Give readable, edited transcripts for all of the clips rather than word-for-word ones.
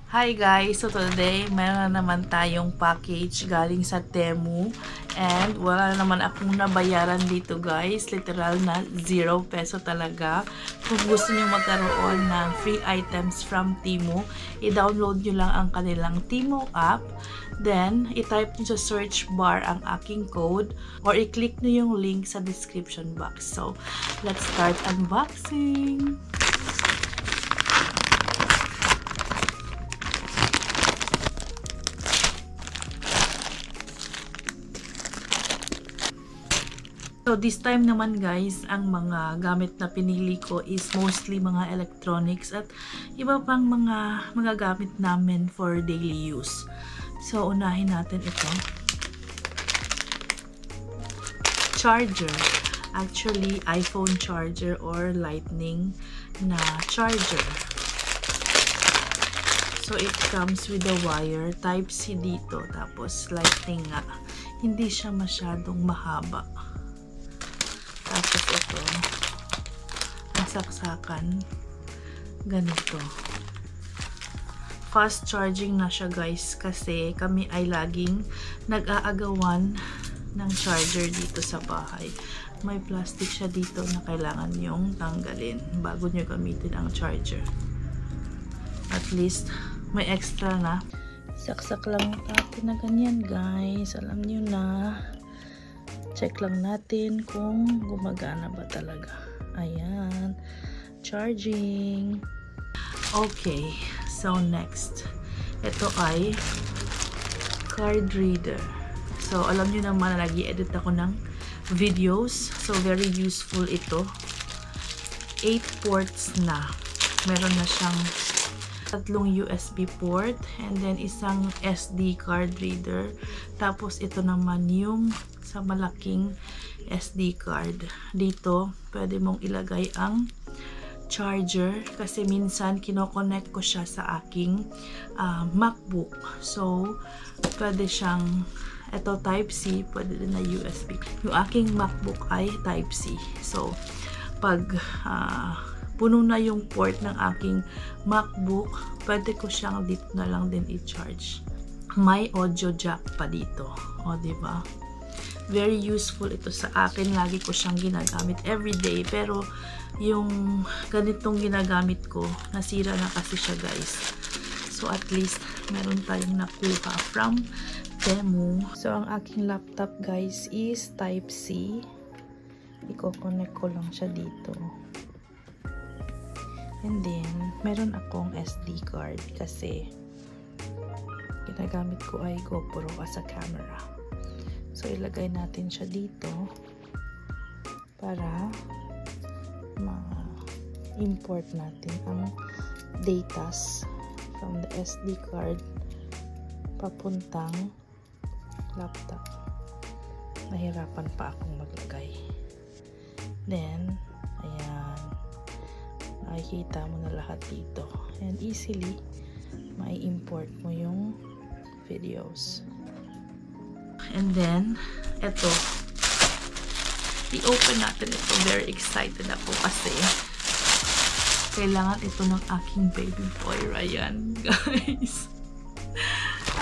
Hi guys! So today, mayroon na naman tayong package galing sa Temu. And wala na naman akong nabayaran dito guys. Literal na 0 peso talaga. Kung gusto niyo magkaroon ng free items from Temu, i-download nyo lang ang kanilang Temu app. Then, i-type nyo sa search bar ang aking code or i-click nyo yung link sa description box. So, let's start unboxing! So, this time naman guys, ang mga gamit na pinili ko is mostly mga electronics at iba pang mga gamit namin for daily use. So, unahin natin ito. Charger. Actually, iPhone charger or lightning na charger. So, it comes with a wire. Type-C dito. Tapos, lightning nga. Hindi siya masyadong mahaba. Tapos ito, ang saksakan, ganito. Fast charging na siya guys kasi kami ay laging nag-aagawan ng charger dito sa bahay. May plastic siya dito na kailangan yung tanggalin bago nyo gamitin ang charger. At least, may extra na. Saksak lang natin na ganyan guys. Alam nyo na. Check lang natin kung gumagana ba talaga. Ayan. Charging. Okay. So, next. Ito ay card reader. So, alam nyo naman na nag-i-edit ako ng videos. So, very useful ito. 8 ports na. Meron na siyang 3 USB port and then isang SD card reader. Tapos, ito naman yung sa malaking SD card. Dito, pwede mong ilagay ang charger kasi minsan kino-connect ko siya sa aking MacBook. So, pwede siyang ito Type-C, pwede din na USB. Yung aking MacBook ay Type-C. So, pag puno na yung port ng aking MacBook, pwede ko siyang dito na lang din i-charge. May audio jack pa dito. O, diba? Very useful ito sa akin. Lagi ko siyang ginagamit everyday. Pero, yung ganitong ginagamit ko, nasira na kasi siya guys. So, at least, meron tayong nakuha from Temu. So, ang aking laptop guys is Type-C. Iko-connect ko lang siya dito. And then, meron akong SD card kasi ginagamit ko ay GoPro as a camera. So, ilagay natin siya dito para ma-import natin ang datas from the SD card papuntang laptop. Nahirapan pa akong maglagay. Then, ayan. Nakikita mo na lahat dito. And easily, mai-import mo yung videos. And then, eto. I-open natin ito. Very excited ako kasi kailangan ito ng aking baby boy, Ryan. Guys.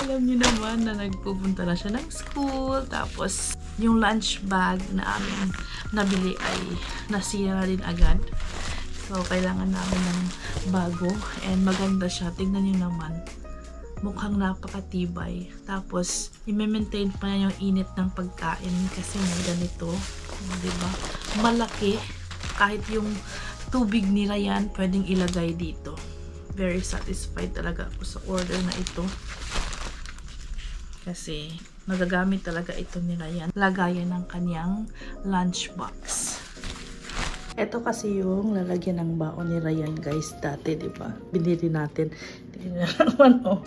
Alam niyo naman na nagpupunta na siya ng school. Tapos, yung lunch bag na amin nabili ay nasira rin agad. So, kailangan namin ng bago. And maganda siya. Tingnan niyo naman. Mukhang napakatibay. Tapos, i-maintain pa niya yung init ng pagkain kasi may ganito. Diba? Malaki. Kahit yung tubig nila yan, pwedeng ilagay dito. Very satisfied talaga ako sa order na ito. Kasi, magagamit talaga ito nila yan. Lagayan ng kanyang lunchbox. Ito kasi yung lalagyan ng baon ni Ryan guys dati, diba? Binili natin. Hindi na naman, oh.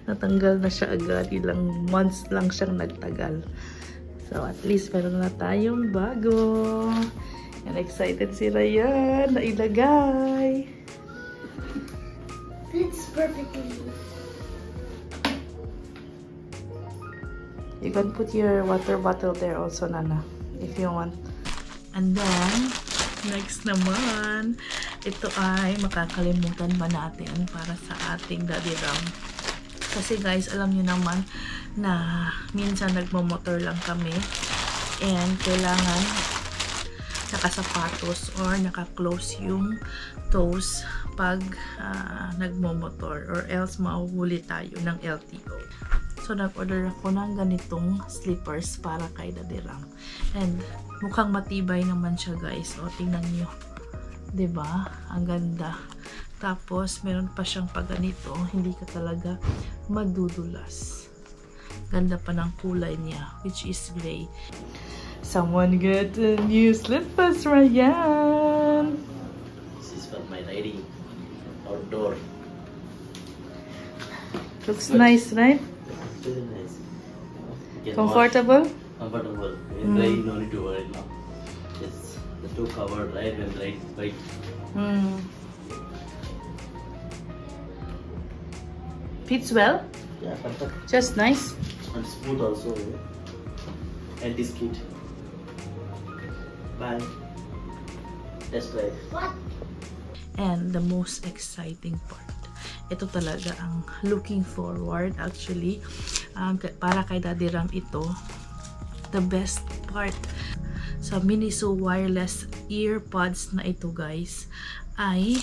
Natanggal na siya agad. Ilang months lang siyang nagtagal. So, at least meron na tayong bago. And excited si Ryan na ilagay. Fits perfectly. You can put your water bottle there also, Nana, if you want. And then, next naman, ito ay makakalimutan ba natin para sa ating Daddy Ram. Kasi guys, alam niyo naman na minsan nagmamotor lang kami and kailangan nakasapatos or naka-close yung toes pag nagmamotor or else mahuhuli tayo ng LTO. So, nag-order ako ng ganitong slippers para kay Daddy Ram. And, mukhang matibay naman siya, guys. O, tingnan nyo. Diba? Ang ganda. Tapos, meron pa siyang paganito. Hindi ka talaga madudulas. Ganda pa ng kulay niya, which is gray. Someone get a new slippers, Ryan! This is for my riding outdoor. Looks nice, right? Very nice. Comfortable? Comfortable. When riding, no need to worry now. Yes, the two covered, right? When ride bike. Fits well? Yeah, perfect. Just nice? And smooth also. Yeah? Anti-skid. Bye. Test drive. And the most exciting part. Ito talaga ang looking forward actually. Para kay Daddy Ram ito. The best part sa Miniso wireless earpods na ito guys ay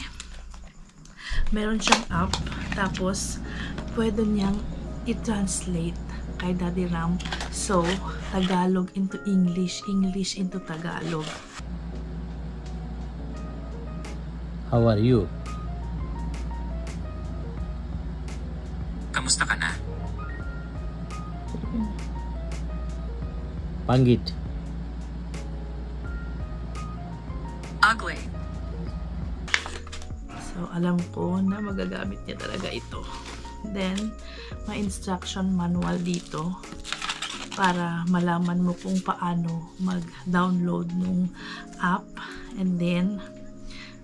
meron siyang app. Tapos pwede niyang i-translate kay Daddy Ram. So, Tagalog into English, English into Tagalog. How are you? Kamusta ka na? Pangit. Ugly. So, alam ko na magagamit niya talaga ito. Then, may instruction manual dito para malaman mo kung paano mag-download ng app. And then,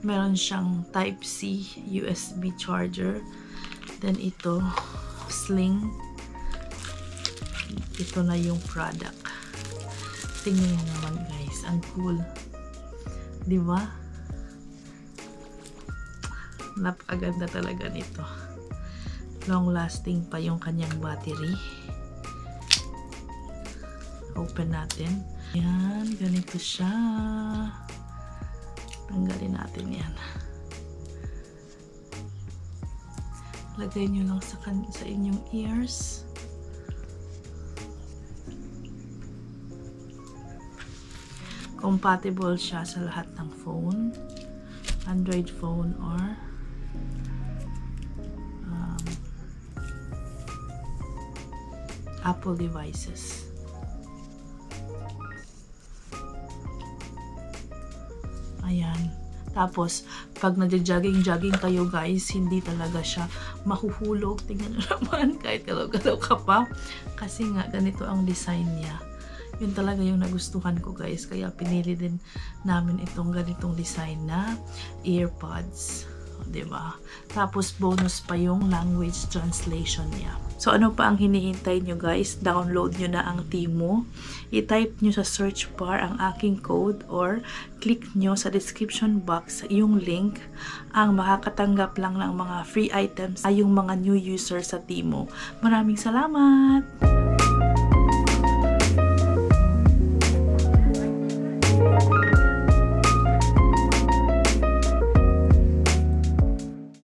meron siyang Type-C USB charger. Then, ito, sling. Ito na yung product. Tingnan nyo naman guys. Ang cool. Diba? Napakaganda talaga nito. Long lasting pa yung kanyang battery. Open natin. Yan, ganito siya. Tanggalin natin yan. Lagay nyo lang sa inyong ears. Compatible siya sa lahat ng phone. Android phone or Apple devices. Ayan. Tapos, pag nag-jogging kayo guys, hindi talaga siya mahuhulog. Tingnan nyo naman, kahit galaw-galaw ka pa. Kasi nga, ganito ang design niya. Yun talaga yung nagustuhan ko guys. Kaya pinili din namin itong ganitong design na earpods. Diba? Tapos, bonus pa yung language translation niya. So, ano pa ang hinihintay nyo guys? Download nyo na ang Temu. I-type nyo sa search bar ang aking code or click nyo sa description box yung link. Ang makakatanggap lang ng mga free items ay yung mga new user sa Temu. Maraming salamat!